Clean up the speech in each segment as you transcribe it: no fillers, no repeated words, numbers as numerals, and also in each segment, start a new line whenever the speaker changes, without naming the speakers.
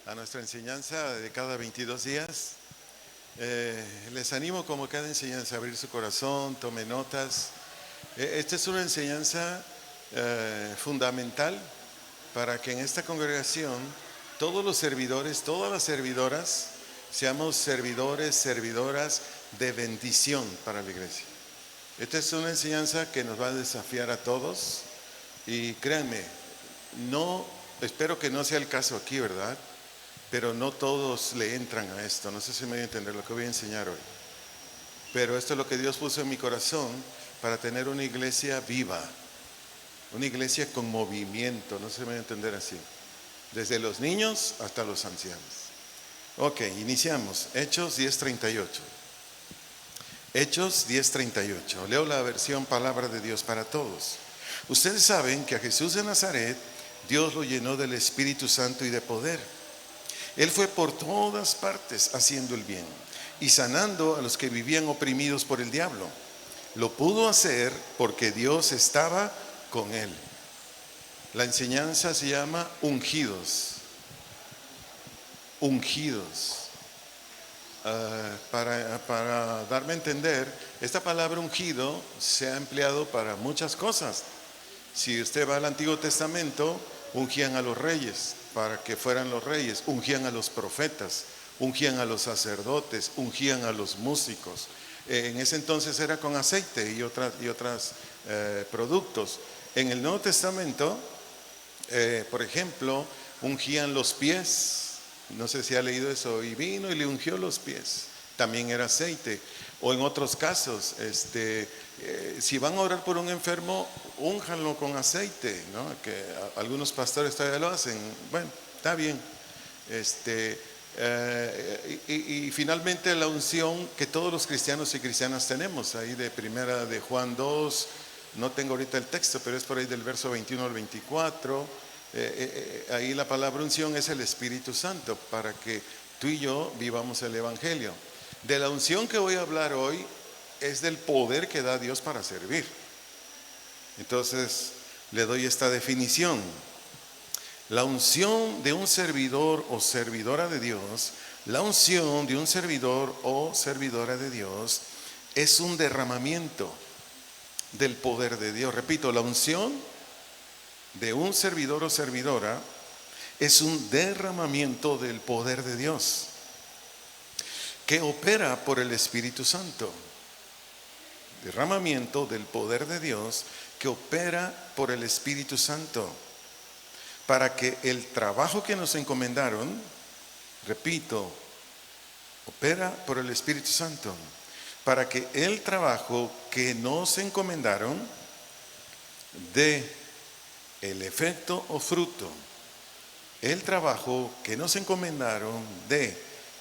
a nuestra enseñanza de cada 22 días. Les animo como cada enseñanza a abrir su corazón, tome notas. Esta es una enseñanza fundamental para que en esta congregación todos los servidores, todas las servidoras, seamos servidores, servidoras de bendición para la iglesia. Esta es una enseñanza que nos va a desafiar a todos y créanme, espero que no sea el caso aquí, ¿verdad? Pero no todos le entran a esto. No sé si me voy a entender lo que voy a enseñar hoy. Pero esto es lo que Dios puso en mi corazón para tener una iglesia viva, una iglesia con movimiento. No sé si me voy a entender así. Desde los niños hasta los ancianos. Ok, iniciamos. Hechos 10:38. Hechos 10:38. Leo la versión Palabra de Dios para Todos. Ustedes saben que a Jesús de Nazaret Dios lo llenó del Espíritu Santo y de poder. Él fue por todas partes haciendo el bien y sanando a los que vivían oprimidos por el diablo. Lo pudo hacer porque Dios estaba con él. La enseñanza se llama ungidos. Ungidos. Para darme a entender, esta palabra ungido se ha empleado para muchas cosas. Si usted va al Antiguo Testamento, ungían a los reyes para que fueran los reyes, ungían a los profetas, ungían a los sacerdotes, ungían a los músicos. En ese entonces era con aceite y otros productos. En el Nuevo Testamento, por ejemplo, ungían los pies. No sé si ha leído eso. Y vino y le ungió los pies. También era aceite. O en otros casos, si van a orar por un enfermo, únjanlo con aceite, ¿no? Que algunos pastores todavía lo hacen. Bueno, está bien. Y finalmente la unción que todos los cristianos y cristianas tenemos, ahí de primera de Juan 2, no tengo ahorita el texto, pero es por ahí del verso 21 al 24. Ahí la palabra unción es el Espíritu Santo, para que tú y yo vivamos el Evangelio. De la unción que voy a hablar hoy es del poder que da Dios para servir. Entonces le doy esta definición. La unción de un servidor o servidora de Dios, la unción de un servidor o servidora de Dios es un derramamiento del poder de Dios. Repito, la unción de un servidor o servidora es un derramamiento del poder de Dios que opera por el Espíritu Santo. Derramamiento del poder de Dios que opera por el Espíritu Santo para que el trabajo que nos encomendaron, repito, opera por el Espíritu Santo, para que el trabajo que nos encomendaron dé el efecto o fruto. El trabajo que nos encomendaron dé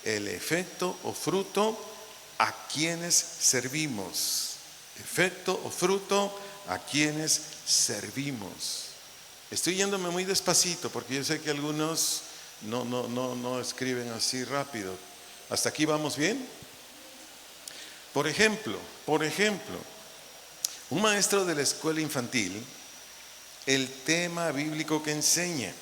el efecto o fruto a quienes servimos. Efecto o fruto a quienes servimos. Estoy yéndome muy despacito porque yo sé que algunos no escriben así rápido. ¿Hasta aquí vamos bien? Por ejemplo, un maestro de la escuela infantil, el tema bíblico que enseña,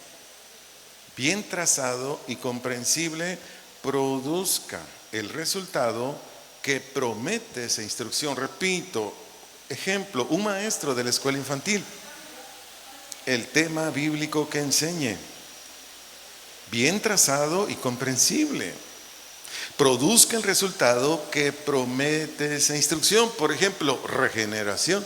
bien trazado y comprensible, produzca el resultado que promete esa instrucción. Repito, ejemplo, un maestro de la escuela infantil, el tema bíblico que enseñe, bien trazado y comprensible, produzca el resultado que promete esa instrucción. Por ejemplo, regeneración.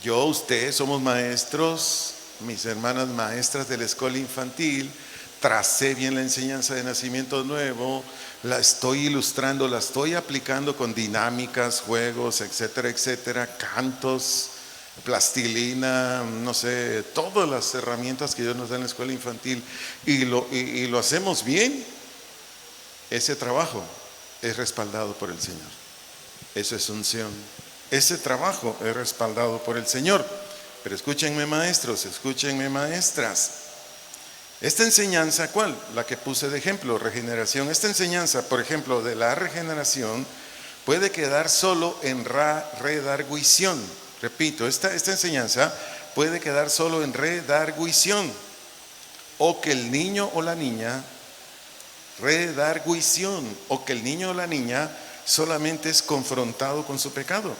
Yo, usted, somos maestros, mis hermanas maestras de la escuela infantil. Tracé bien la enseñanza de nacimiento nuevo, la estoy ilustrando, la estoy aplicando con dinámicas, juegos, etcétera, etcétera, cantos, plastilina, no sé, todas las herramientas que Dios nos da en la escuela infantil, y lo hacemos bien. Ese trabajo es respaldado por el Señor. Eso es unción. Ese trabajo es respaldado por el Señor. Pero escúchenme, maestros, escúchenme, maestras. Esta enseñanza, ¿cuál? La que puse de ejemplo, regeneración. Esta enseñanza, por ejemplo, de la regeneración, puede quedar solo en redarguición. Repito, esta enseñanza puede quedar solo en redarguición. o que el niño o la niña, redarguición, o que el niño o la niña solamente es confrontado con su pecado.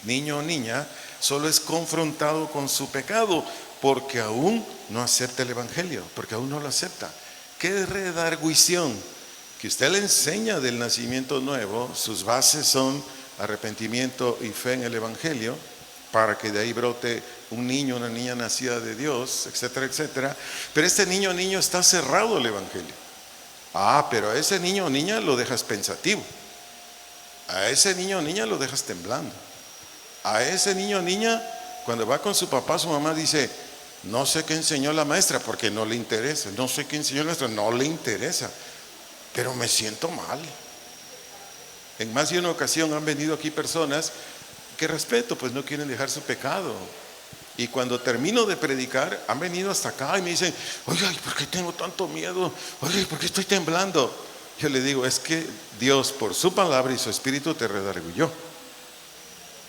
Niño o niña solo es confrontado con su pecado porque aún no acepta el evangelio, porque aún no lo acepta. ¿Qué es redarguición? Que usted le enseña del nacimiento nuevo, sus bases son arrepentimiento y fe en el evangelio, para que de ahí brote un niño, una niña nacida de Dios, etcétera, etcétera. Pero este niño o niño está cerrado al evangelio. Pero a ese niño o niña lo dejas pensativo. A ese niño o niña lo dejas temblando. A ese niño o niña, cuando va con su papá, su mamá dice, no sé qué enseñó la maestra, porque no le interesa. No sé qué enseñó la maestra, no le interesa. Pero me siento mal. En más de una ocasión han venido aquí personas que respeto, pues no quieren dejar su pecado. Y cuando termino de predicar, han venido hasta acá y me dicen, oye, ¿por qué tengo tanto miedo? Oye, ¿por qué estoy temblando? Yo le digo, es que Dios por su palabra y su espíritu te redarguyó.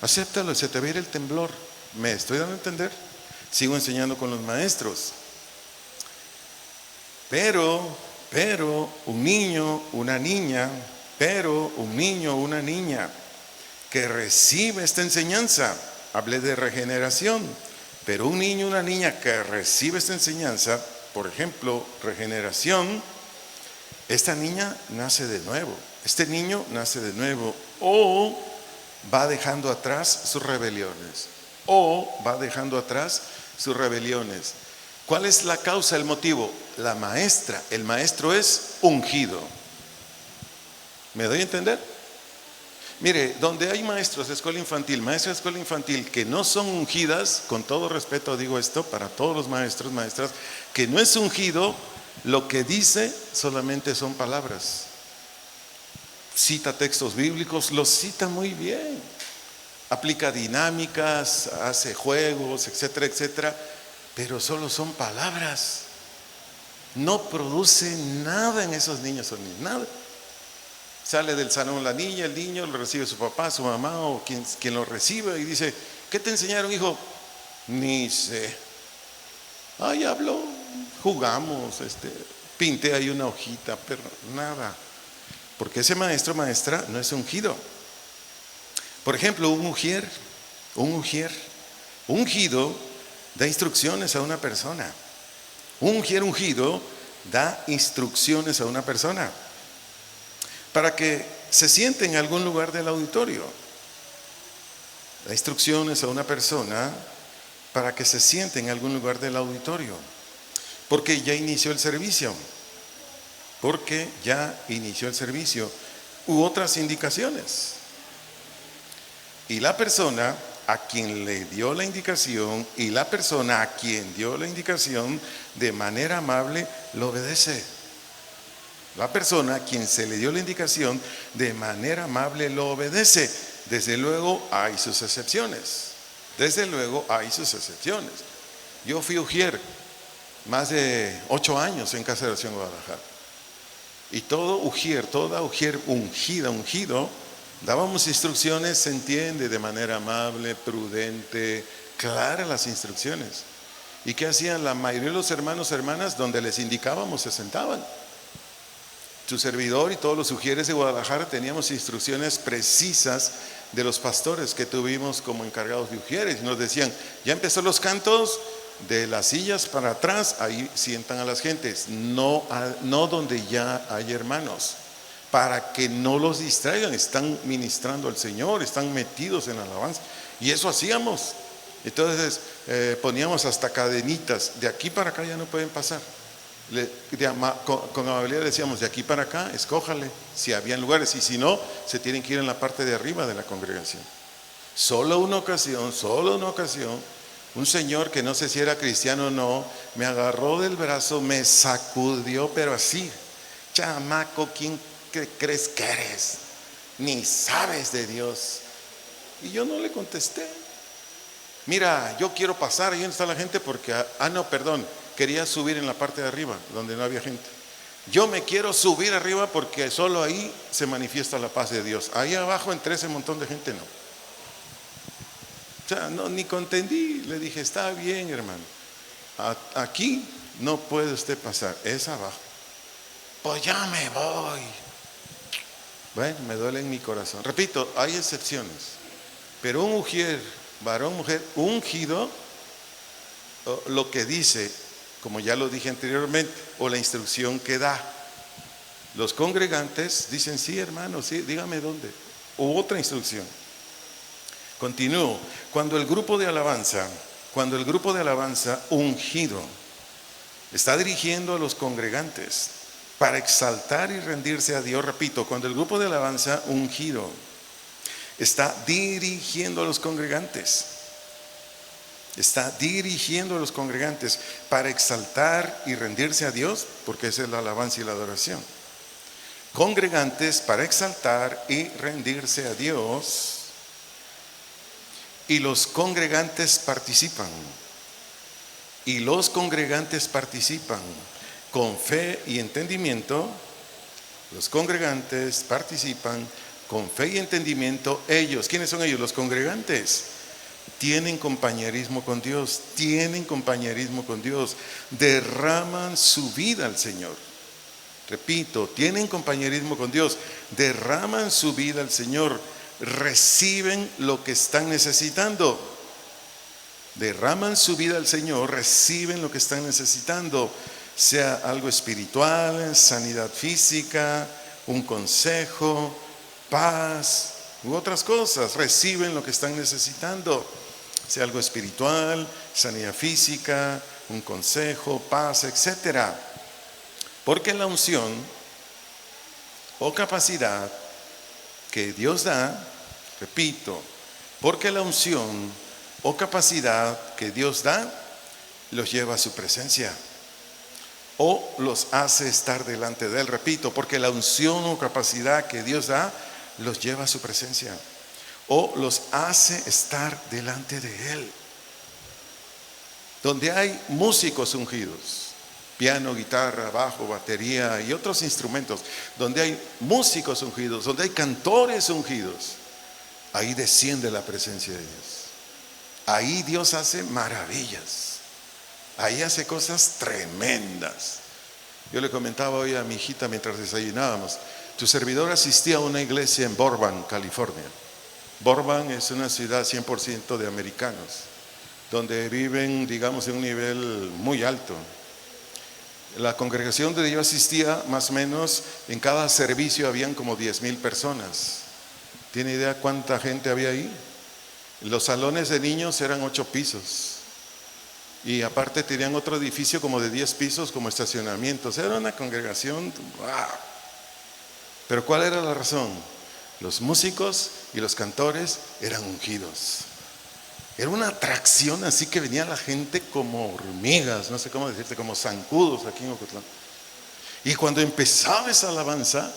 Acéptalo, se te va a ir el temblor. ¿Me estoy dando a entender? Sigo enseñando con los maestros. Pero un niño, una niña, que recibe esta enseñanza, hablé de regeneración, pero un niño, una niña que recibe esta enseñanza, por ejemplo, regeneración, esta niña nace de nuevo, este niño nace de nuevo, o va dejando atrás sus rebeliones, ¿Cuál es la causa, el motivo? La maestra, el maestro es ungido. ¿Me doy a entender? Mire, donde hay maestros de escuela infantil, maestras de escuela infantil que no son ungidas, con todo respeto digo esto para todos los maestros, maestras, que no es ungido, lo que dice solamente son palabras. Cita textos bíblicos, los cita muy bien, aplica dinámicas, hace juegos, etcétera, etcétera, pero solo son palabras. No produce nada en esos niños o niñas, nada. Sale del salón la niña, el niño, lo recibe su papá, su mamá o quien lo recibe y dice, ¿qué te enseñaron, hijo? Ni sé. Ay, habló, jugamos, pinté ahí una hojita, pero nada. Porque ese maestro, maestra, no es ungido. Por ejemplo, un ungido da instrucciones a una persona. Un ungido da instrucciones a una persona para que se siente en algún lugar del auditorio. Da instrucciones a una persona para que se siente en algún lugar del auditorio, porque ya inició el servicio. U otras indicaciones. Y la persona a quien le dio la indicación y la persona a quien dio la indicación de manera amable lo obedece. La persona a quien se le dio la indicación de manera amable lo obedece. Desde luego hay sus excepciones. Yo fui ujier más de 8 años en Casa de Oración Guadalajara. Y toda ujier ungido, dábamos instrucciones, se entiende, de manera amable, prudente, clara las instrucciones. ¿Y qué hacían la mayoría de los hermanos, hermanas? Donde les indicábamos se sentaban. Su servidor y todos los ujieres de Guadalajara teníamos instrucciones precisas de los pastores que tuvimos como encargados de ujieres. Nos decían, ya empezó los cantos, de las sillas para atrás, ahí sientan a las gentes, no donde ya hay hermanos, para que no los distraigan, están ministrando al Señor, están metidos en alabanza. Y eso hacíamos. Entonces poníamos hasta cadenitas, de aquí para acá ya no pueden pasar. Con amabilidad decíamos, de aquí para acá, escójale, si habían lugares, y si no, se tienen que ir en la parte de arriba de la congregación. Solo una ocasión, un señor que no sé si era cristiano o no, me agarró del brazo, me sacudió, pero así, chamaco, ¿quién crees que eres? Ni sabes de Dios. Y yo no le contesté. Mira, yo quiero pasar, ahí donde está la gente, porque, quería subir en la parte de arriba, donde no había gente. Yo me quiero subir arriba porque solo ahí se manifiesta la paz de Dios. Ahí abajo, entre ese montón de gente, no. O sea, no, ni contendí. Le dije, está bien, hermano. Aquí no puede usted pasar, es abajo. Pues ya me voy. Bueno, me duele en mi corazón. Repito, hay excepciones, pero un ujier, varón, mujer, ungido, lo que dice, como ya lo dije anteriormente, o la instrucción que da. Los congregantes dicen, sí, hermano, sí, dígame dónde. O otra instrucción. Continúo. Cuando el grupo de alabanza ungido está dirigiendo a los congregantes para exaltar y rendirse a Dios, repito, cuando el grupo de alabanza ungido está dirigiendo a los congregantes, para exaltar y rendirse a Dios, porque esa es la alabanza y la adoración. Congregantes para exaltar y rendirse a Dios, y los congregantes participan. Con fe y entendimiento. Los congregantes participan con fe y entendimiento. Ellos, ¿quiénes son ellos? Los congregantes. Tienen compañerismo con Dios, derraman su vida al Señor. Repito, tienen compañerismo con Dios, derraman su vida al Señor, reciben lo que están necesitando. Derraman su vida al Señor, reciben lo que están necesitando, sea algo espiritual, sanidad física, un consejo, paz u otras cosas. Reciben lo que están necesitando, sea algo espiritual, sanidad física, un consejo, paz, etcétera. Porque la unción o capacidad que Dios da, repito, porque la unción o capacidad que Dios da los lleva a su presencia o los hace estar delante de Él. Repito, porque la unción o capacidad que Dios da los lleva a su presencia o los hace estar delante de Él. Donde hay músicos ungidos, piano, guitarra, bajo, batería y otros instrumentos, donde hay músicos ungidos, donde hay cantores ungidos, ahí desciende la presencia de Dios. Ahí Dios hace maravillas, ahí hace cosas tremendas. Yo le comentaba hoy a mi hijita mientras desayunábamos, tu servidor asistía a una iglesia en Burbank, California. Burbank es una ciudad 100% de americanos, donde viven, digamos, en un nivel muy alto. La congregación donde yo asistía, más o menos, en cada servicio habían como 10,000 personas. ¿Tiene idea cuánta gente había ahí? Los salones de niños eran 8 pisos. Y aparte tenían otro edificio como de 10 pisos como estacionamientos. Era una congregación, ¡wow! Pero ¿cuál era la razón? Los músicos y los cantores eran ungidos. Era una atracción, así que venía la gente como hormigas, no sé cómo decirte, como zancudos aquí en Ocotlán. Y cuando empezaba esa alabanza,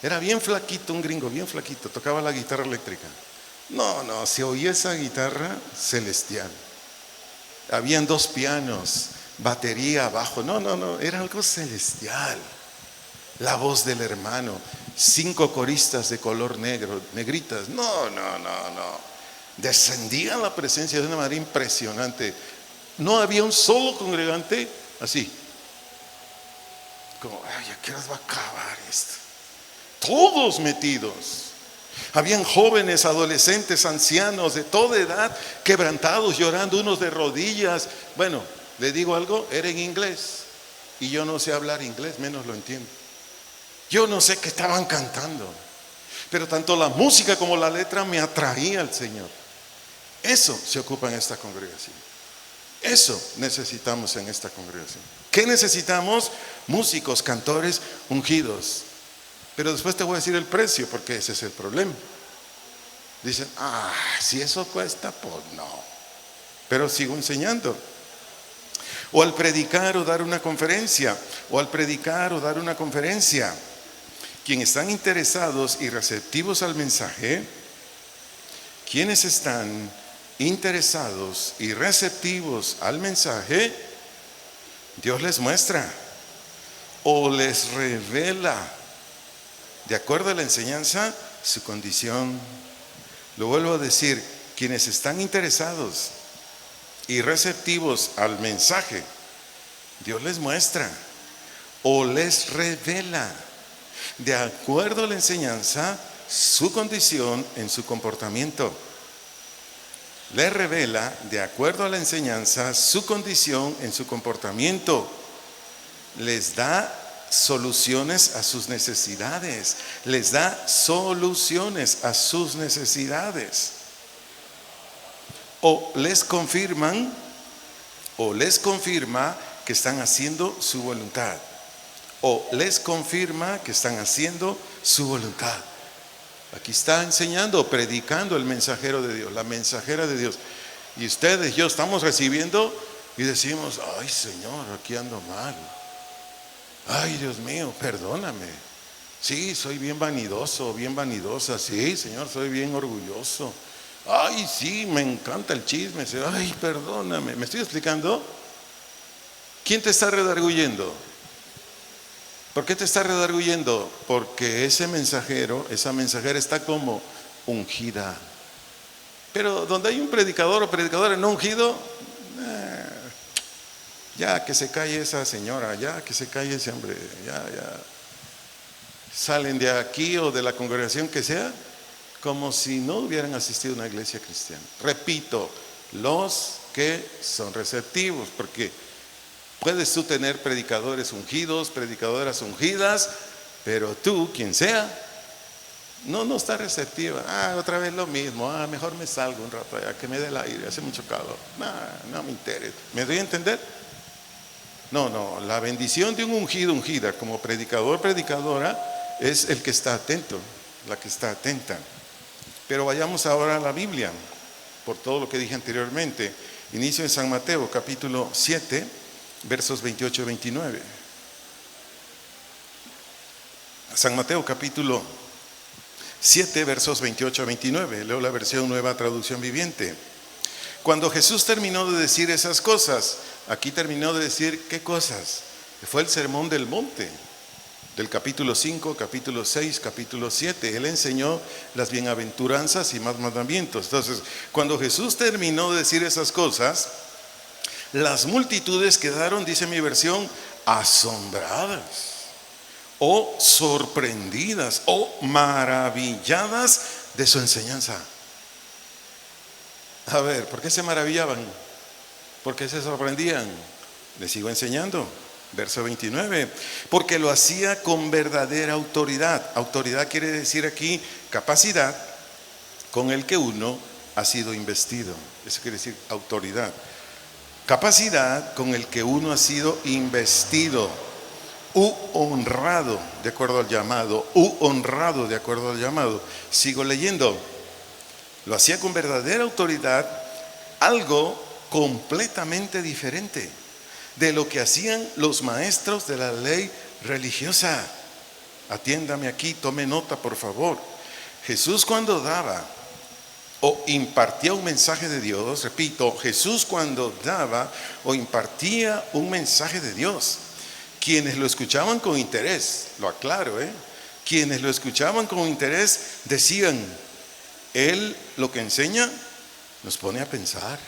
era bien flaquito, un gringo bien flaquito, tocaba la guitarra eléctrica. No, se oía esa guitarra celestial. Habían 2 pianos, batería, bajo, no, era algo celestial. La voz del hermano, 5 coristas de color negro, negritas, no. Descendía la presencia de una manera impresionante. No había un solo congregante así, como, ay, ¿a qué horas va a acabar esto? Todos metidos. Habían jóvenes, adolescentes, ancianos de toda edad, quebrantados, llorando, unos de rodillas. Bueno, le digo algo, era en inglés y yo no sé hablar inglés, menos lo entiendo. Yo no sé qué estaban cantando, pero tanto la música como la letra me atraía al Señor. Eso se ocupa en esta congregación. Eso necesitamos en esta congregación. ¿Qué necesitamos? Músicos, cantores ungidos. Pero después te voy a decir el precio, porque ese es el problema. Dicen, si eso cuesta, pues no. Pero sigo enseñando. O al predicar o dar una conferencia. Quienes están interesados y receptivos al mensaje, quienes están interesados y receptivos al mensaje, Dios les muestra o les revela, de acuerdo a la enseñanza, su condición. Lo vuelvo a decir, quienes están interesados y receptivos al mensaje, Dios les muestra o les revela, de acuerdo a la enseñanza, su condición en su comportamiento. Les revela, de acuerdo a la enseñanza, su condición en su comportamiento. Les da soluciones a sus necesidades. Les da soluciones a sus necesidades. O les confirma que están haciendo su voluntad. O les confirma que están haciendo su voluntad. Aquí está enseñando, predicando el mensajero de Dios, la mensajera de Dios. Y ustedes, yo estamos recibiendo y decimos: ay, Señor, aquí ando mal. Ay, Dios mío, perdóname. Sí, soy bien vanidoso, bien vanidosa. Sí, Señor, soy bien orgulloso. Ay, sí, me encanta el chisme. Ay, perdóname. ¿Me estoy explicando? ¿Quién te está redarguyendo? ¿Por qué te está redarguyendo? Porque ese mensajero, esa mensajera está como ungida. Pero donde hay un predicador o predicadora no ungido, ya que se calle esa señora, ya que se calle ese hombre, ya. Salen de aquí o de la congregación que sea, como si no hubieran asistido a una iglesia cristiana. Repito, los que son receptivos, porque puedes tú tener predicadores ungidos, predicadoras ungidas, pero tú, quien sea, no está receptiva. Otra vez lo mismo. Mejor me salgo un rato allá, que me dé el aire, hace mucho calor. No me interesa. ¿Me doy a entender? No, la bendición de un ungido, ungida, como predicador, predicadora, es el que está atento, la que está atenta. Pero vayamos ahora a la Biblia, por todo lo que dije anteriormente. Inicio en San Mateo, capítulo 7, versos 28 y 29. San Mateo, capítulo 7, versos 28 a 29. Leo la versión Nueva Traducción Viviente. Cuando Jesús terminó de decir esas cosas, aquí terminó de decir ¿qué cosas? Fue el sermón del monte, del capítulo 5, capítulo 6, capítulo 7. Él enseñó las bienaventuranzas y más mandamientos. Entonces, cuando Jesús terminó de decir esas cosas, las multitudes quedaron, dice mi versión, asombradas, o sorprendidas, o maravilladas de su enseñanza. A ver, ¿por qué se maravillaban? ¿Por qué se sorprendían? Les sigo enseñando. Verso 29, porque lo hacía con verdadera autoridad. Autoridad quiere decir aquí capacidad con el que uno ha sido investido. Eso quiere decir autoridad. Capacidad con el que uno ha sido investido u honrado de acuerdo al llamado. Honrado de acuerdo al llamado. Sigo leyendo. Lo hacía con verdadera autoridad, algo completamente diferente de lo que hacían los maestros de la ley religiosa. Atiéndame aquí, tome nota por favor. Jesús cuando daba o impartía un mensaje de Dios, repito, Jesús cuando daba o impartía un mensaje de Dios, quienes lo escuchaban con interés, lo aclaro, quienes lo escuchaban con interés decían, Él lo que enseña nos pone a pensar.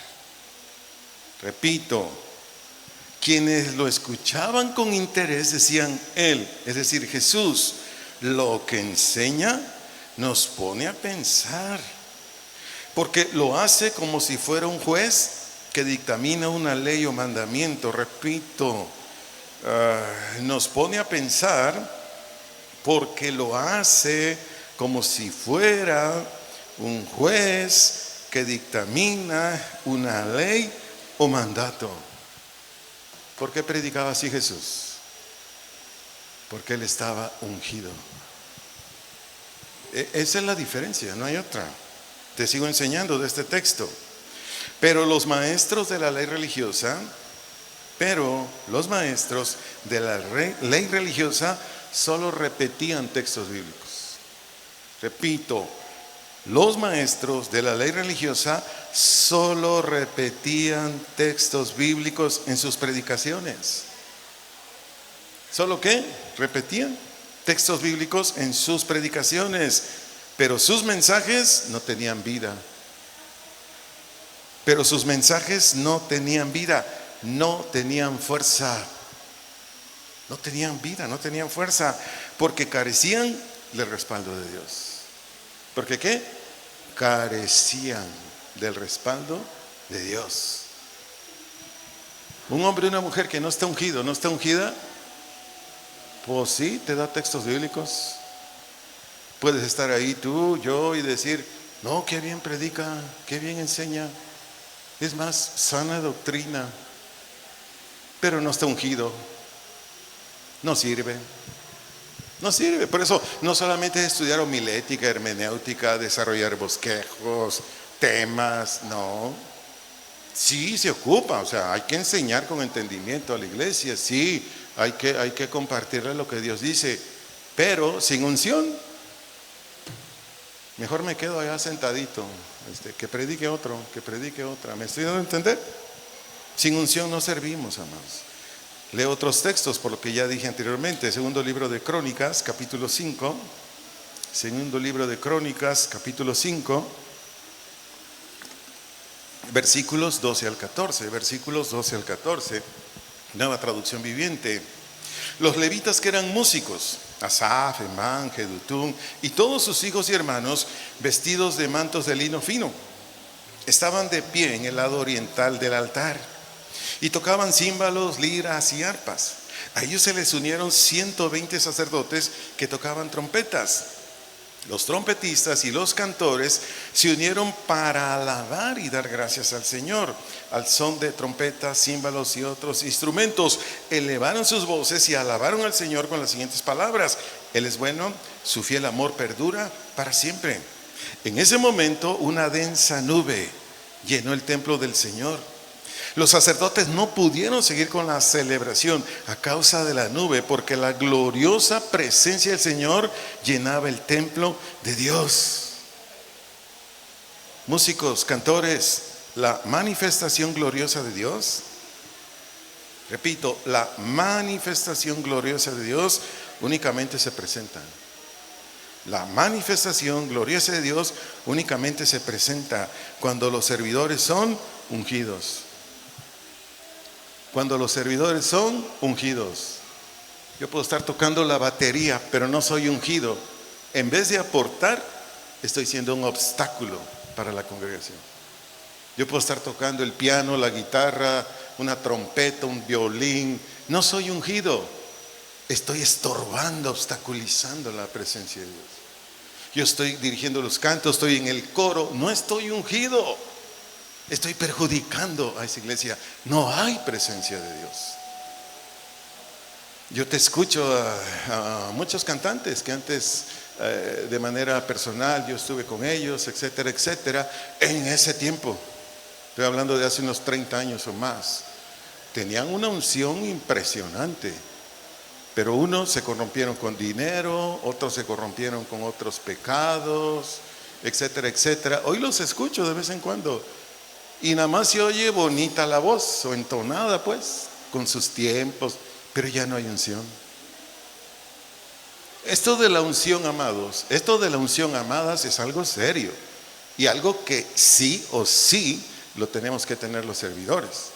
Repito, quienes lo escuchaban con interés decían Él, es decir, Jesús, lo que enseña nos pone a pensar, porque lo hace como si fuera un juez que dictamina una ley o mandamiento. Repito, nos pone a pensar porque lo hace como si fuera un juez que dictamina una ley o mandato. ¿Por qué predicaba así Jesús? Porque Él estaba ungido. Esa es la diferencia, no hay otra. Te sigo enseñando de este texto. Pero los maestros de la ley religiosa solo repetían textos bíblicos. Repito, los maestros de la ley religiosa solo repetían textos bíblicos en sus predicaciones. ¿Solo qué? Repetían textos bíblicos en sus predicaciones, pero sus mensajes no tenían vida. No tenían fuerza. No tenían vida, no tenían fuerza, porque carecían del respaldo de Dios. ¿Por qué? Carecían del respaldo de Dios. Un hombre y una mujer que no está ungido, no está ungida, pues sí, te da textos bíblicos. Puedes estar ahí tú, yo y decir, no, qué bien predica, qué bien enseña. Es más, sana doctrina, pero no está ungido. No sirve. No sirve. Por eso no solamente es estudiar homilética, hermenéutica, desarrollar bosquejos, temas, no. Sí se ocupa, o sea, hay que enseñar con entendimiento a la iglesia, sí, hay que compartirle lo que Dios dice, pero sin unción, mejor me quedo allá sentadito, que predique otro, que predique otra. ¿Me estoy dando a entender? Sin unción no servimos, amados. Leo otros textos por lo que ya dije anteriormente. Segundo libro de Crónicas, capítulo 5. Segundo libro de Crónicas, capítulo 5, versículos 12 al 14. Versículos 12 al 14. Nueva traducción viviente. Los levitas que eran músicos, Asaf, Emán, Jedutún y todos sus hijos y hermanos, vestidos de mantos de lino fino, estaban de pie en el lado oriental del altar y tocaban címbalos, liras y arpas. A ellos se les unieron 120 sacerdotes que tocaban trompetas. Los trompetistas y los cantores se unieron para alabar y dar gracias al Señor. Al son de trompetas, címbalos y otros instrumentos, elevaron sus voces y alabaron al Señor con las siguientes palabras: Él es bueno, su fiel amor perdura para siempre. En ese momento una densa nube llenó el templo del Señor. Los sacerdotes no pudieron seguir con la celebración a causa de la nube, porque la gloriosa presencia del Señor llenaba el templo de Dios. Músicos, cantores, la manifestación gloriosa de Dios, repito, la manifestación gloriosa de Dios únicamente se presenta. La manifestación gloriosa de Dios únicamente se presenta cuando los servidores son ungidos. Cuando los servidores son ungidos. Yo puedo estar tocando la batería, pero no soy ungido. En vez de aportar, estoy siendo un obstáculo para la congregación. Yo puedo estar tocando el piano, la guitarra, una trompeta, un violín. No soy ungido. Estoy estorbando, obstaculizando la presencia de Dios. Yo estoy dirigiendo los cantos, estoy en el coro. No estoy ungido. Estoy perjudicando a esa iglesia. No hay presencia de Dios. Yo te escucho a muchos cantantes que antes de manera personal yo estuve con ellos, etcétera, etcétera. En ese tiempo, estoy hablando de hace unos 30 años o más, tenían una unción impresionante. Pero unos se corrompieron con dinero, otros se corrompieron con otros pecados, etcétera, etcétera. Hoy los escucho de vez en cuando. Y nada más se oye bonita la voz, o entonada pues, con sus tiempos, pero ya no hay unción. Esto de la unción, amados, esto de la unción, amadas, es algo serio. Y algo que sí o sí lo tenemos que tener los servidores.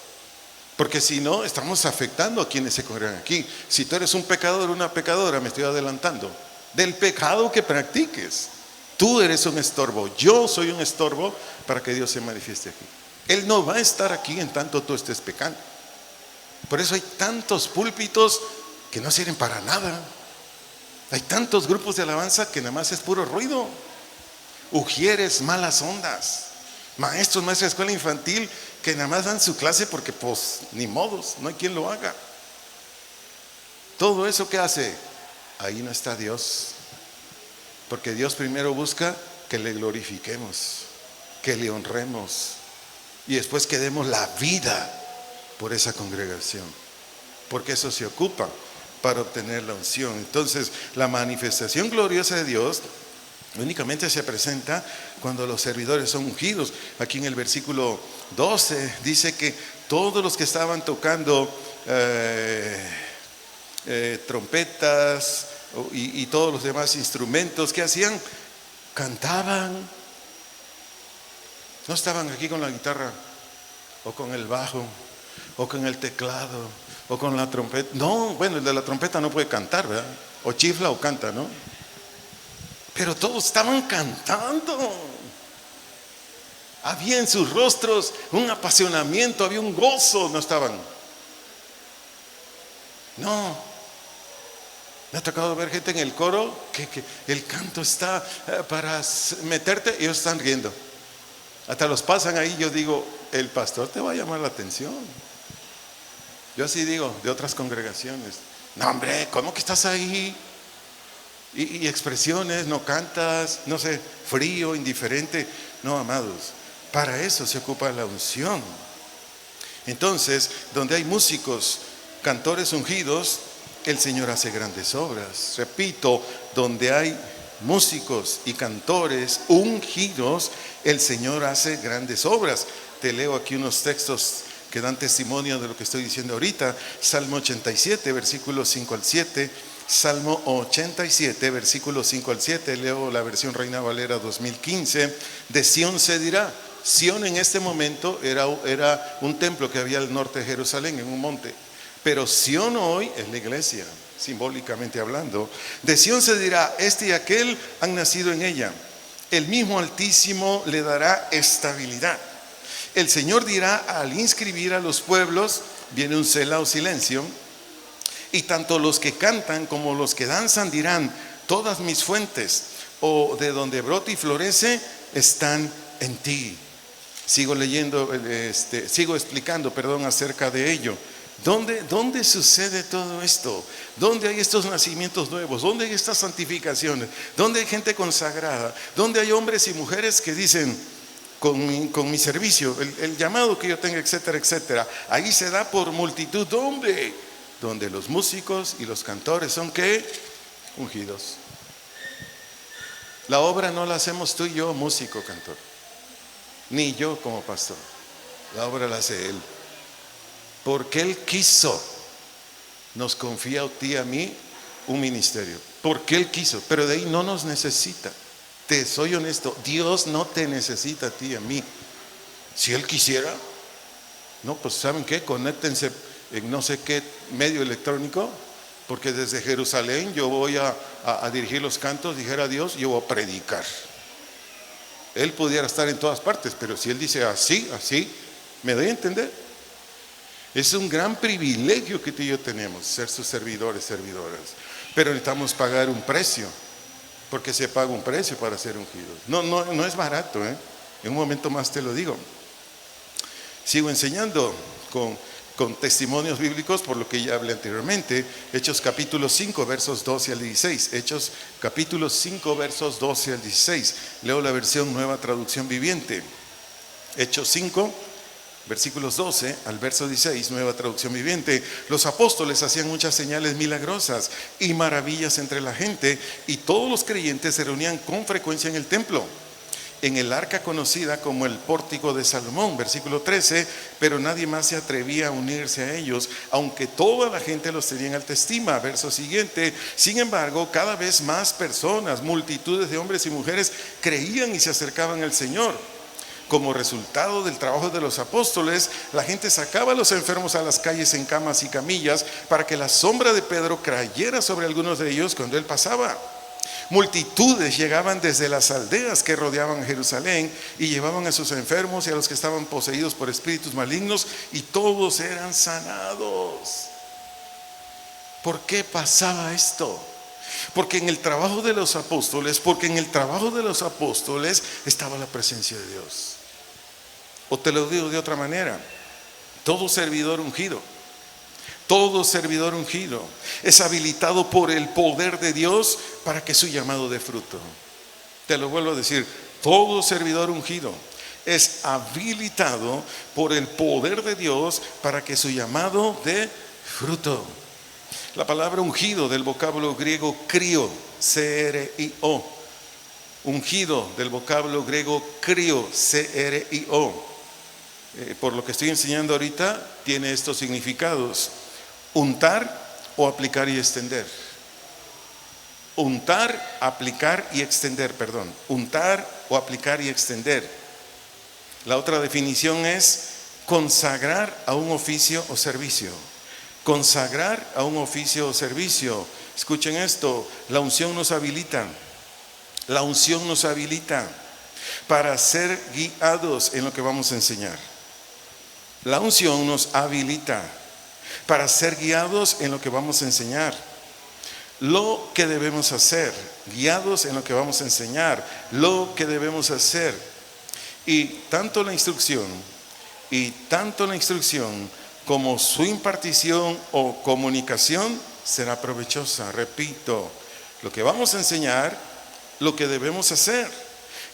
Porque si no, estamos afectando a quienes se congregan aquí. Si tú eres un pecador o una pecadora, me estoy adelantando, del pecado que practiques. Tú eres un estorbo, yo soy un estorbo para que Dios se manifieste aquí. Él no va a estar aquí en tanto tú estés pecando. Por eso hay tantos púlpitos que no sirven para nada. Hay tantos grupos de alabanza que nada más es puro ruido. Ujieres, malas ondas. Maestros, maestros de escuela infantil que nada más dan su clase porque pues ni modos, no hay quien lo haga. Todo eso que hace, ahí no está Dios. Porque Dios primero busca que le glorifiquemos, que le honremos. Y después que demos la vida por esa congregación, porque eso se ocupa para obtener la unción. Entonces, la manifestación gloriosa de Dios únicamente se presenta cuando los servidores son ungidos. Aquí en el versículo 12 dice que todos los que estaban tocando trompetas y todos los demás instrumentos, ¿qué hacían? Cantaban. No estaban aquí con la guitarra o con el bajo o con el teclado O con la trompeta. No, bueno, el de la trompeta no puede cantar, ¿verdad? O chifla o canta, ¿no? Pero todos estaban cantando. Había en sus rostros un apasionamiento, había un gozo, no estaban. No. Me ha tocado ver gente en el coro que el canto está para meterte y ellos están riendo. Hasta los pasan ahí, yo digo, el pastor te va a llamar la atención. Yo así digo, de otras congregaciones. No, hombre, ¿cómo que estás ahí? Y expresiones, no cantas, no sé, frío, indiferente. No, amados, para eso se ocupa la unción. Entonces, donde hay músicos, cantores ungidos, el Señor hace grandes obras. Repito, donde hay músicos y cantores ungidos, el Señor hace grandes obras. Te leo aquí unos textos que dan testimonio de lo que estoy diciendo ahorita. Salmo 87, versículos 5 al 7. Salmo 87, versículos 5 al 7. Leo la versión Reina Valera 2015. De Sión se dirá. Sión en este momento era un templo que había al norte de Jerusalén, en un monte. Pero Sión hoy es la iglesia, simbólicamente hablando. De Sión se dirá, este y aquel han nacido en ella. El mismo Altísimo le dará estabilidad. El Señor dirá al inscribir a los pueblos, viene un Selah o silencio, y tanto los que cantan como los que danzan dirán, todas mis fuentes, o de donde brota y florece, están en ti. Sigo leyendo, sigo explicando, acerca de ello. ¿Dónde sucede todo esto? ¿Dónde hay estos nacimientos nuevos? ¿Dónde hay estas santificaciones? ¿Dónde hay gente consagrada? ¿Dónde hay hombres y mujeres que dicen, con mi servicio, el llamado que yo tenga, etcétera, etcétera? Ahí se da por multitud. ¿Dónde? Donde los músicos y los cantores son ¿qué? Ungidos. La obra no la hacemos tú y yo, músico, cantor, ni yo como pastor. La obra la hace Él. Porque Él quiso, nos confía a ti y a mí un ministerio. Porque Él quiso, pero de ahí no nos necesita. Te soy honesto, Dios no te necesita a ti y a mí. Si Él quisiera, no, pues ¿saben qué? Conéctense en no sé qué medio electrónico, porque desde Jerusalén yo voy a dirigir los cantos, dijera Dios, yo voy a predicar. Él pudiera estar en todas partes, pero si Él dice así, ¿me doy a entender? Es un gran privilegio que tú y yo tenemos, ser sus servidores, servidoras. Pero necesitamos pagar un precio, porque se paga un precio para ser ungidos. No es barato, ¿eh? En un momento más te lo digo. Sigo enseñando con testimonios bíblicos, por lo que ya hablé anteriormente. Hechos capítulo 5, versos 12 al 16. Hechos capítulo 5, versos 12 al 16. Leo la versión Nueva Traducción Viviente. Hechos 5, versículos 12 al verso 16, Nueva Traducción Viviente. Los apóstoles hacían muchas señales milagrosas y maravillas entre la gente, y todos los creyentes se reunían con frecuencia en el templo, en el arca conocida como el pórtico de Salomón. Versículo 13, pero nadie más se atrevía a unirse a ellos, aunque toda la gente los tenía en alta estima. Verso siguiente, sin embargo, cada vez más personas, multitudes de hombres y mujeres, creían y se acercaban al Señor. Como resultado del trabajo de los apóstoles, la gente sacaba a los enfermos a las calles en camas y camillas, para que la sombra de Pedro cayera sobre algunos de ellos cuando él pasaba. Multitudes llegaban desde las aldeas que rodeaban Jerusalén y llevaban a sus enfermos y a los que estaban poseídos por espíritus malignos, y todos eran sanados. ¿Por qué pasaba esto? Porque en el trabajo de los apóstoles, estaba la presencia de Dios. O te lo digo de otra manera, todo servidor ungido es habilitado por el poder de Dios para que su llamado dé fruto. Te lo vuelvo a decir, todo servidor ungido es habilitado por el poder de Dios para que su llamado dé fruto. La palabra ungido, del vocablo griego crio, C-R-I-O. Ungido, del vocablo griego crio, C-R-I-O. Por lo que estoy enseñando ahorita, tiene estos significados: untar o aplicar y extender. Untar, aplicar y extender, perdón. Untar o aplicar y extender. La otra definición es consagrar a un oficio o servicio. consagrar a un oficio o servicio. Escuchen esto, la unción nos habilita. La unción nos habilita para ser guiados en lo que vamos a enseñar. La unción nos habilita para ser guiados en lo que vamos a enseñar. Lo que debemos hacer, guiados en lo que vamos a enseñar, lo que debemos hacer. Y tanto la instrucción como su impartición o comunicación será provechosa. Repito, lo que vamos a enseñar, lo que debemos hacer.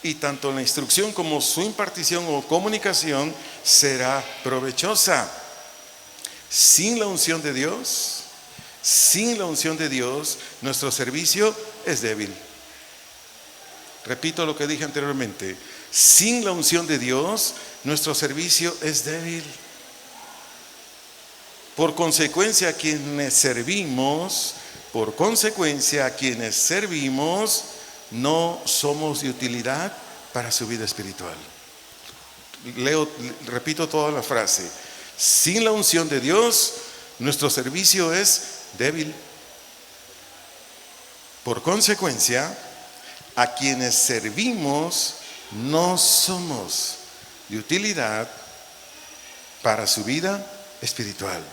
Y tanto la instrucción como su impartición o comunicación será provechosa. Sin la unción de Dios, nuestro servicio es débil. Repito lo que dije anteriormente. Sin la unción de Dios, nuestro servicio es débil. Por consecuencia, a quienes servimos, no somos de utilidad para su vida espiritual. Repito toda la frase. Sin la unción de Dios, nuestro servicio es débil. Por consecuencia, a quienes servimos no somos de utilidad para su vida espiritual.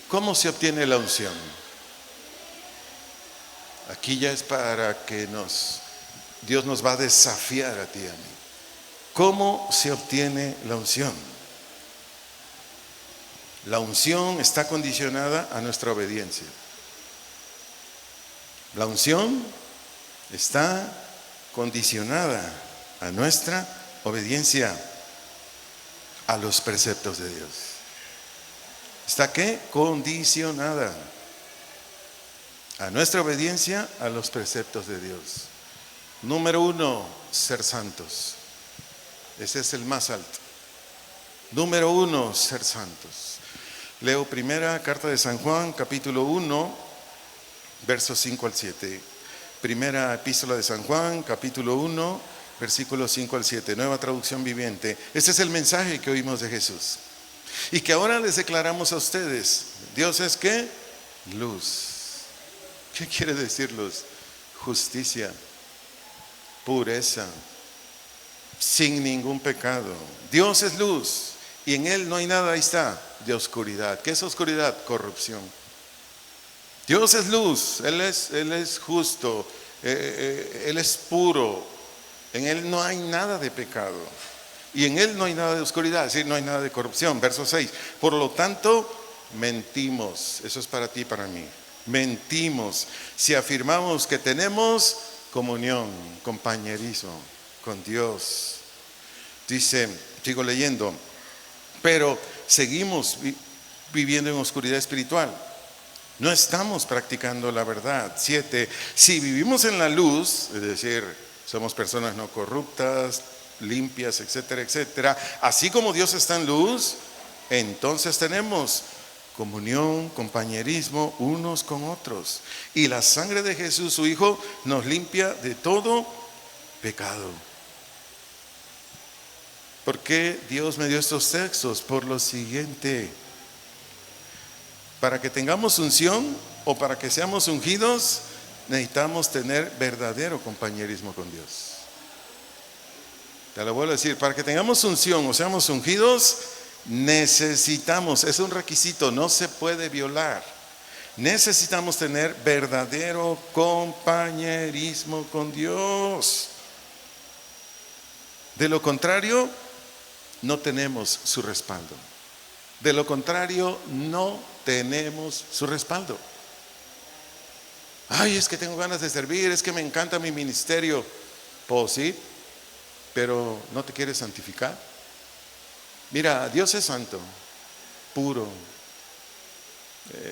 ¿Cómo se obtiene la unción? Aquí ya es para que Dios nos va a desafiar a ti y a mí. ¿Cómo se obtiene la unción? La unción está condicionada a nuestra obediencia. La unción está condicionada a nuestra obediencia a los preceptos de Dios. ¿Está qué? Condicionada a nuestra obediencia a los preceptos de Dios. Número 1, ser santos. Ese es el más alto. Número 1, ser santos. Leo primera carta de San Juan, capítulo 1, versos 5 al 7. Primera epístola de San Juan, capítulo 1, versículos 5 al 7. Nueva traducción viviente. Este es el mensaje que oímos de Jesús. Y que ahora les declaramos a ustedes. Dios es ¿qué? Luz. ¿Qué quiere decir luz? Justicia, pureza, sin ningún pecado. Dios es luz y en Él no hay nada, ahí está, de oscuridad. ¿Qué es oscuridad? Corrupción. Dios es luz, Él es justo, Él es puro. En Él no hay nada de pecado y en Él no hay nada de oscuridad, es decir, no hay nada de corrupción. Verso 6. Por lo tanto, mentimos. Eso es para ti y para mí. Mentimos si afirmamos que tenemos comunión, compañerismo con Dios. Dice, sigo leyendo, pero seguimos viviendo en oscuridad espiritual. No estamos practicando la verdad. 7. Si vivimos en la luz, es decir, somos personas no corruptas, limpias, etcétera, etcétera, así como Dios está en luz, entonces tenemos comunión, compañerismo unos con otros. Y la sangre de Jesús, su Hijo, nos limpia de todo pecado. ¿Por qué Dios me dio estos textos? Por lo siguiente. Para que tengamos unción o para que seamos ungidos, necesitamos tener verdadero compañerismo con Dios. Te lo vuelvo a decir, para que tengamos unción o seamos ungidos, necesitamos, es un requisito, no se puede violar. Necesitamos tener verdadero compañerismo con Dios. De lo contrario, no tenemos su respaldo. De lo contrario, no tenemos su respaldo. Ay, es que tengo ganas de servir, es que me encanta mi ministerio. Pues sí, pero ¿no te quieres santificar? Mira, Dios es santo, puro.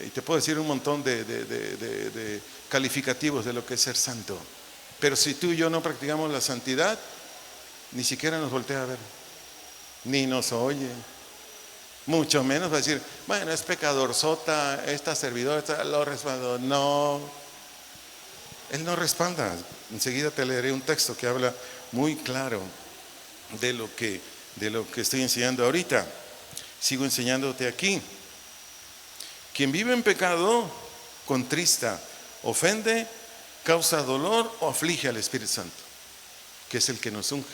Y te puedo decir un montón de calificativos de lo que es ser santo. Pero si tú y yo no practicamos la santidad, ni siquiera nos voltea a ver, ni nos oye. Mucho menos va a decir, bueno, es pecador sota, esta servidora, lo respaldo. No, Él no respalda. Enseguida te leeré un texto que habla muy claro de lo que estoy enseñando ahorita. Sigo enseñándote aquí. Quien vive en pecado contrista, ofende, causa dolor o aflige al Espíritu Santo, que es el que nos unge.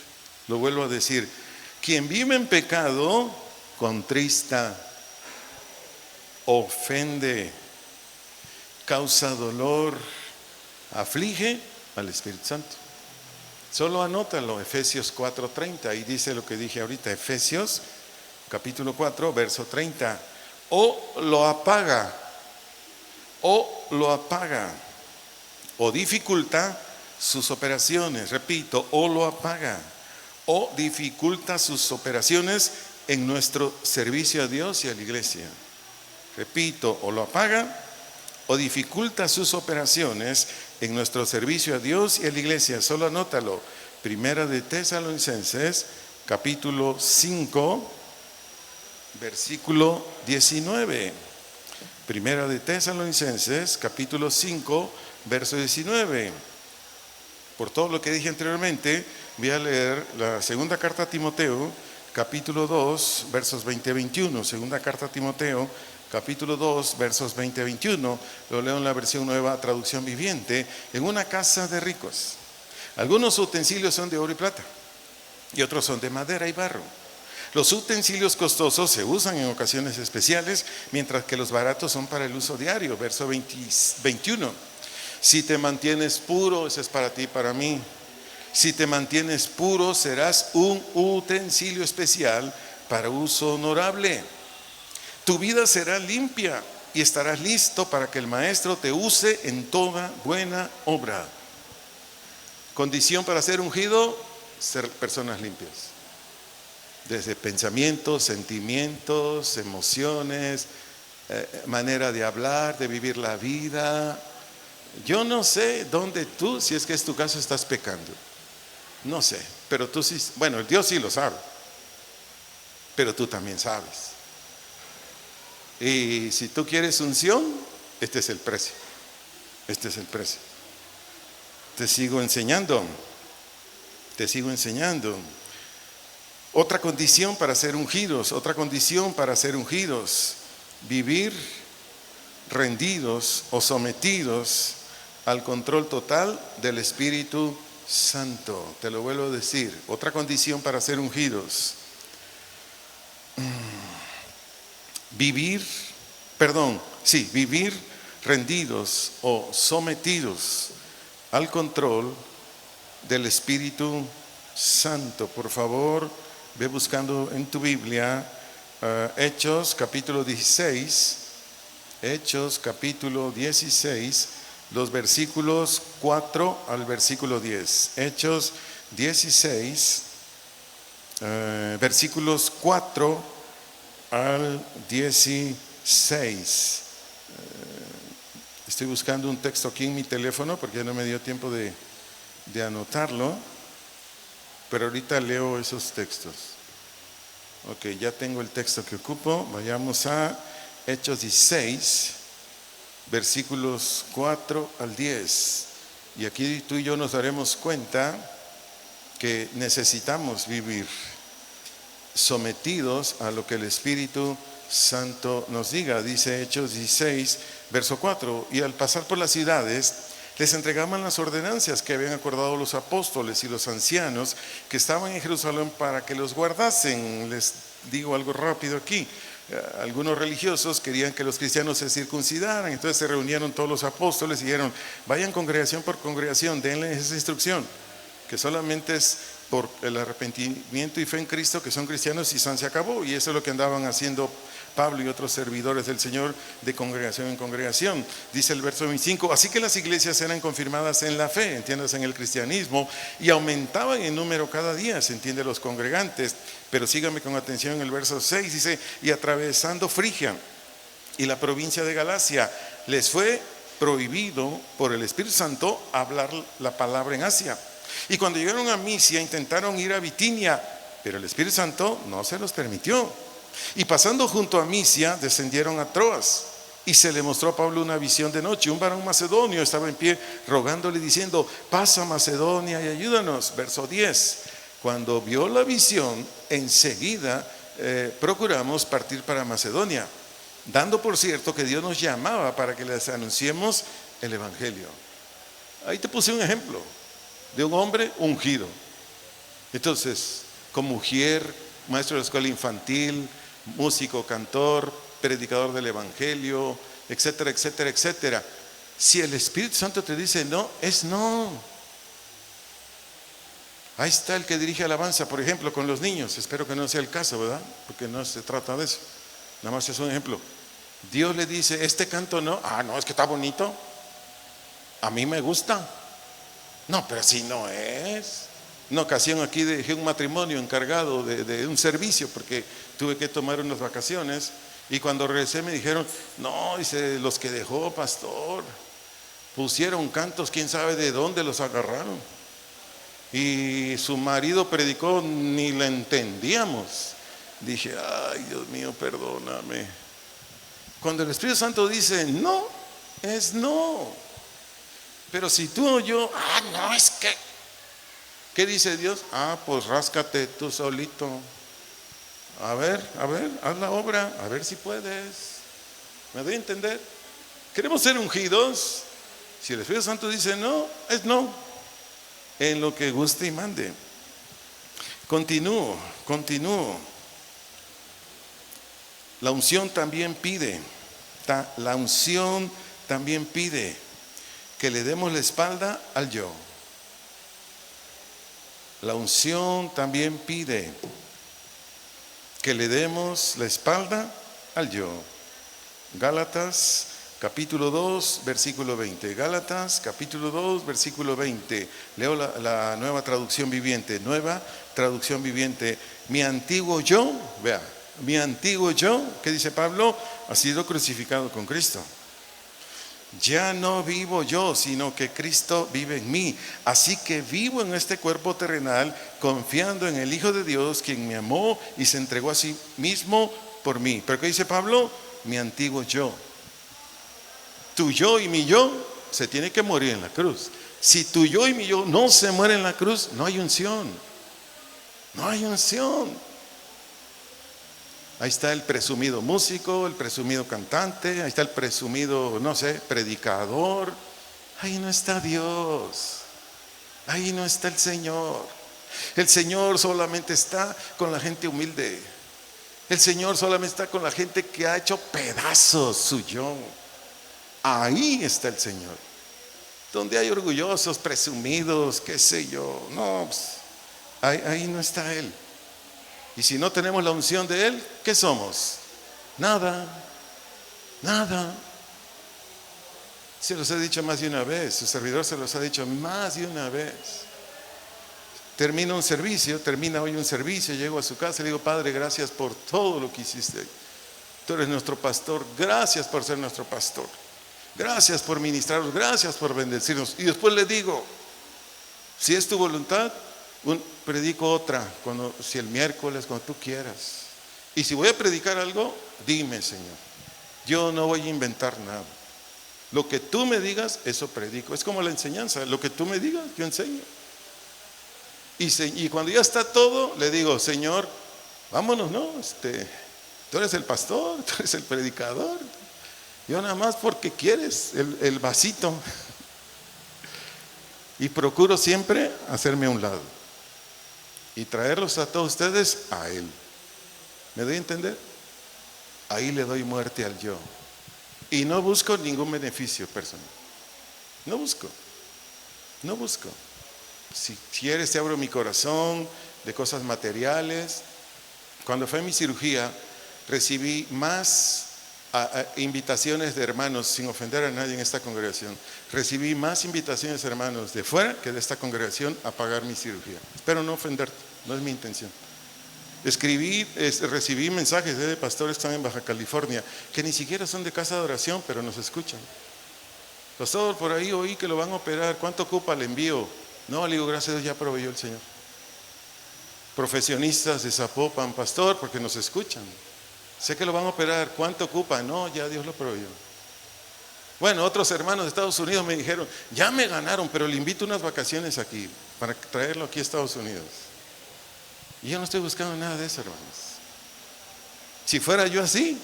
Lo vuelvo a decir, quien vive en pecado contrista, ofende, causa dolor, aflige al Espíritu Santo. Solo anótalo, Efesios 4:30, ahí dice lo que dije ahorita, Efesios capítulo 4, verso 30. O lo apaga, o dificulta sus operaciones. Repito, o lo apaga, o dificulta sus operaciones en nuestro servicio a Dios y a la iglesia. Repito, o lo apaga, o dificulta sus operaciones en nuestro servicio a Dios y a la iglesia. Solo anótalo, Primera de Tesalonicenses, capítulo 5, versículo 19. Primera de Tesalonicenses, capítulo 5, verso 19. Por todo lo que dije anteriormente, voy a leer la segunda carta a Timoteo, capítulo 2, versos 20 y 21. Segunda carta a Timoteo, capítulo 2, versos 20 y 21. Lo leo en la versión Nueva Traducción Viviente. En una casa de ricos, algunos utensilios son de oro y plata, y otros son de madera y barro. Los utensilios costosos se usan en ocasiones especiales, mientras que los baratos son para el uso diario. Verso 21. Si te mantienes puro, eso es para ti y para mí. Si te mantienes puro, serás un utensilio especial para uso honorable. Tu vida será limpia y estarás listo para que el Maestro te use en toda buena obra. Condición para ser ungido, ser personas limpias. Desde pensamientos, sentimientos, emociones, manera de hablar, de vivir la vida. Yo no sé dónde tú, si es que es tu caso, estás pecando. No sé, pero tú sí, bueno, Dios sí lo sabe, pero tú también sabes. Y si tú quieres unción, este es el precio. Este es el precio. Te sigo enseñando. Otra condición para ser ungidos, vivir rendidos o sometidos al control total del Espíritu Santo. Te lo vuelvo a decir, otra condición para ser ungidos. Vivir rendidos o sometidos al control del Espíritu Santo. Por favor, ve buscando en tu Biblia Hechos capítulo 16, los versículos 4 al versículo 10. Hechos 16, versículos 4 al 16. Estoy buscando un texto aquí en mi teléfono porque ya no me dio tiempo de anotarlo, pero ahorita leo esos textos. Ok, ya tengo el texto que ocupo. Vayamos a Hechos 16, versículos 4 al 10. Y aquí tú y yo nos daremos cuenta que necesitamos vivir sometidos a lo que el Espíritu Santo nos diga. Dice Hechos 16, verso 4: y al pasar por las ciudades, les entregaban las ordenanzas que habían acordado los apóstoles y los ancianos que estaban en Jerusalén para que los guardasen. Les digo algo rápido aquí. Algunos religiosos querían que los cristianos se circuncidaran, entonces se reunieron todos los apóstoles y dijeron: vayan congregación por congregación, denle esa instrucción, que solamente es por el arrepentimiento y fe en Cristo que son cristianos y se acabó. Y eso es lo que andaban haciendo Pablo y otros servidores del Señor de congregación en congregación. Dice el verso 25: así que las iglesias eran confirmadas en la fe, entiendas, en el cristianismo, y aumentaban en número cada día, se entiende, los congregantes. Pero síganme con atención en el verso 6, dice: y atravesando Frigia y la provincia de Galacia, les fue prohibido por el Espíritu Santo hablar la palabra en Asia. Y cuando llegaron a Misia, intentaron ir a Bitinia, pero el Espíritu Santo no se los permitió. Y pasando junto a Misia, descendieron a Troas, y se le mostró a Pablo una visión de noche. Un varón macedonio estaba en pie rogándole, diciendo: pasa a Macedonia y ayúdanos. Verso 10: cuando vio la visión, enseguida procuramos partir para Macedonia. dando por cierto que Dios nos llamaba para que les anunciemos el Evangelio. Ahí te puse un ejemplo de un hombre ungido. Entonces, como mujer, maestro de la escuela infantil, músico, cantor, predicador del Evangelio, etcétera, etcétera, etcétera. Si el Espíritu Santo te dice no, es no. Ahí está el que dirige alabanza, por ejemplo, con los niños. Espero que no sea el caso, ¿verdad? Porque no se trata de eso. Nada más es un ejemplo. Dios le dice, este canto no. Ah, no, es que está bonito. A mí me gusta. No, pero así no es. Una ocasión aquí dejé un matrimonio encargado de un servicio porque tuve que tomar unas vacaciones. Y cuando regresé me dijeron, no, dice, los que dejó, pastor, pusieron cantos, quién sabe de dónde los agarraron. Y su marido predicó, ni le entendíamos. Dije, ay, Dios mío, perdóname. Cuando el Espíritu Santo dice no, es no. Pero si tú o yo, no, es que, ¿qué dice Dios? Pues ráscate tú solito. A ver, haz la obra, a ver si puedes. ¿Me doy a entender? Queremos ser ungidos. Si el Espíritu Santo dice no, es no. En lo que guste y mande. Continúo. La unción también pide. La unción también pide que le demos la espalda al yo. La unción también pide que le demos la espalda al yo. Gálatas capítulo 2, versículo 20. Gálatas capítulo 2, versículo 20. Leo la nueva traducción viviente. Nueva traducción viviente. Mi antiguo yo, vea, mi antiguo yo, ¿qué dice Pablo? Ha sido crucificado con Cristo. Ya no vivo yo, sino que Cristo vive en mí. Así que vivo en este cuerpo terrenal, confiando en el Hijo de Dios, quien me amó y se entregó a sí mismo por mí. ¿Pero qué dice Pablo? Mi antiguo yo. Tu yo y mi yo se tiene que morir en la cruz. Si tu yo y mi yo no se mueren en la cruz, no hay unción. No hay unción. Ahí está el presumido músico, el presumido cantante, ahí está el presumido, no sé, predicador. Ahí no está Dios. Ahí no está el Señor. El Señor solamente está con la gente humilde. El Señor solamente está con la gente que ha hecho pedazos su yo. Ahí está el Señor. Donde hay orgullosos, presumidos, qué sé yo. No, pues, ahí no está Él. Y si no tenemos la unción de Él, ¿qué somos? Nada. Se los he dicho más de una vez. Su servidor se los ha dicho más de una vez. Termina hoy un servicio, llego a su casa y le digo, Padre, gracias por todo lo que hiciste. Tú eres nuestro pastor, gracias por ser nuestro pastor. Gracias por ministrarnos, gracias por bendecirnos. Y después le digo, si es tu voluntad, predico otra, si el miércoles, cuando tú quieras. Y si voy a predicar algo, dime, Señor. Yo no voy a inventar nada. Lo que tú me digas, eso predico. Es como la enseñanza, lo que tú me digas, yo enseño. Y cuando ya está todo, le digo, Señor, vámonos, ¿no? Tú eres el pastor, tú eres el predicador. Yo nada más porque quieres el vasito. Y procuro siempre hacerme a un lado y traerlos a todos ustedes a Él. ¿Me doy a entender? Ahí le doy muerte al yo. Y no busco ningún beneficio personal. No busco. Si quieres te abro mi corazón de cosas materiales. Cuando fue mi cirugía, recibí más invitaciones de hermanos, sin ofender a nadie en esta congregación. Recibí más invitaciones de hermanos de fuera que de esta congregación a pagar mi cirugía. Espero no ofenderte, no es mi intención. Recibí mensajes de pastores que están en Baja California, que ni siquiera son de casa de oración, pero nos escuchan. Pastor, por ahí oí que lo van a operar, ¿cuánto ocupa el envío? No, le digo, gracias a Dios, ya proveyó el Señor. Profesionistas de Zapopan, pastor, porque nos escuchan. Sé que lo van a operar, ¿cuánto ocupa? No, ya Dios lo proveyó. Bueno, otros hermanos de Estados Unidos me dijeron, ya me ganaron, pero le invito unas vacaciones aquí, para traerlo aquí a Estados Unidos. Y yo no estoy buscando nada de eso, hermanos. Si fuera yo así,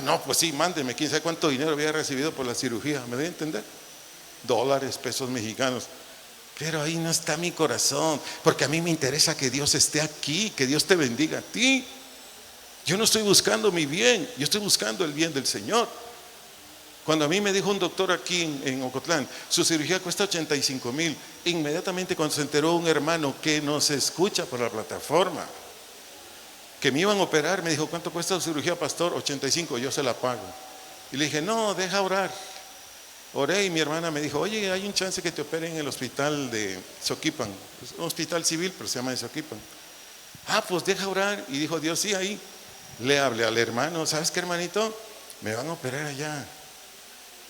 No, pues sí, mándeme, quién sabe cuánto dinero había recibido por la cirugía, ¿me doy a entender? Dólares, pesos mexicanos. Pero ahí no está mi corazón, porque a mí me interesa que Dios esté aquí, que Dios te bendiga a ti. Yo no estoy buscando mi bien, yo estoy buscando el bien del Señor. Cuando a mí me dijo un doctor aquí en Ocotlán, su cirugía cuesta 85,000, inmediatamente cuando se enteró un hermano que nos escucha por la plataforma, que me iban a operar, me dijo, ¿cuánto cuesta su cirugía, pastor? 85, yo se la pago. Y le dije, no, deja orar. Oré y mi hermana me dijo, oye, hay un chance que te operen en el hospital de Soquipan, es un hospital civil, pero se llama de Soquipan. Pues deja orar. Y dijo Dios, sí, ahí. Le hablé al hermano, ¿sabes qué, hermanito? Me van a operar allá.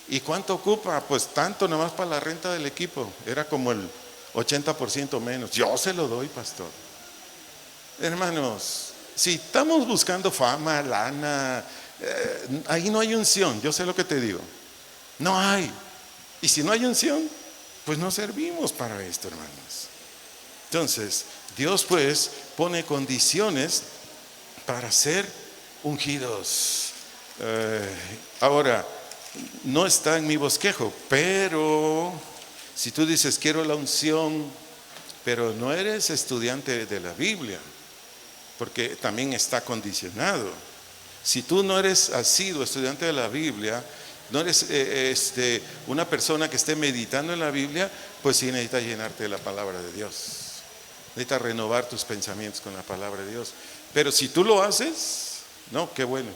¿Y cuánto ocupa? Pues tanto, nomás para la renta del equipo. Era como el 80% menos. Yo se lo doy, pastor. Hermanos, si estamos buscando fama, lana, ahí no hay unción, yo sé lo que te digo. No hay. Y si no hay unción, pues no servimos para esto, hermanos. Entonces, Dios pues pone condiciones para ser ungidos. Ahora, no está en mi bosquejo, pero si tú dices quiero la unción, pero no eres estudiante de la Biblia, porque también está condicionado. Si tú no has sido estudiante de la Biblia, no eres una persona que esté meditando en la Biblia, pues sí necesitas llenarte de la palabra de Dios. Necesitas renovar tus pensamientos con la palabra de Dios. Pero si tú lo haces, no, qué bueno.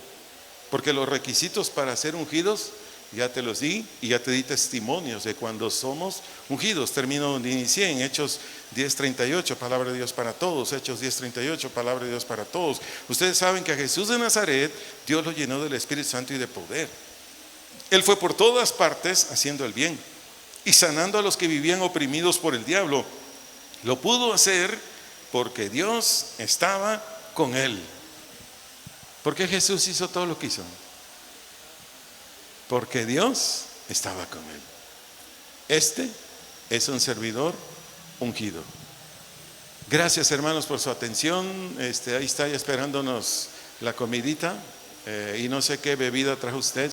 Porque los requisitos para ser ungidos ya te los di y ya te di testimonios de cuando somos ungidos. Termino donde inicié, en Hechos 10:38, palabra de Dios para todos. Hechos 10:38, palabra de Dios para todos. Ustedes saben que a Jesús de Nazaret Dios lo llenó del Espíritu Santo y de poder. Él fue por todas partes haciendo el bien y sanando a los que vivían oprimidos por el diablo. Lo pudo hacer porque Dios estaba con él. ¿Por qué Jesús hizo todo lo que hizo? Porque Dios estaba con él. Este es un servidor ungido. Gracias, hermanos, por su atención. Ahí está ya esperándonos la comidita, y no sé qué bebida trajo usted.